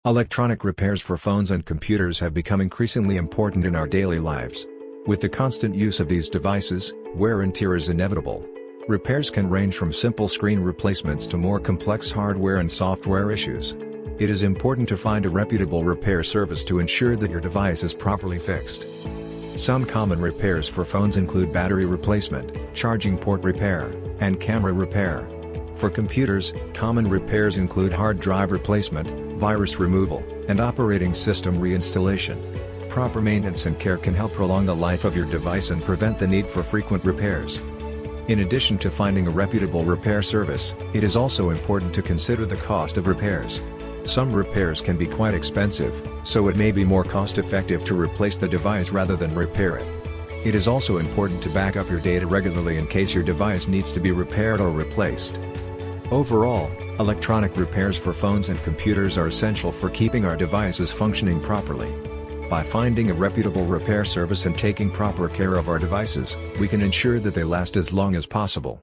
Electronic repairs for phones and computers have become increasingly important in our daily lives. With the constant use of these devices, wear and tear is inevitable. Repairs can range from simple screen replacements to more complex hardware and software issues. It is important to find a reputable repair service to ensure that your device is properly fixed. Some common repairs for phones include battery replacement, charging port repair, and camera repair. For computers, common repairs include hard drive replacement, virus removal, and operating system reinstallation. Proper maintenance and care can help prolong the life of your device and prevent the need for frequent repairs. In addition to finding a reputable repair service, it is also important to consider the cost of repairs. Some repairs can be quite expensive, so it may be more cost-effective to replace the device rather than repair it. It is also important to back up your data regularly in case your device needs to be repaired or replaced. Overall, electronic repairs for phones and computers are essential for keeping our devices functioning properly. By finding a reputable repair service and taking proper care of our devices, we can ensure that they last as long as possible.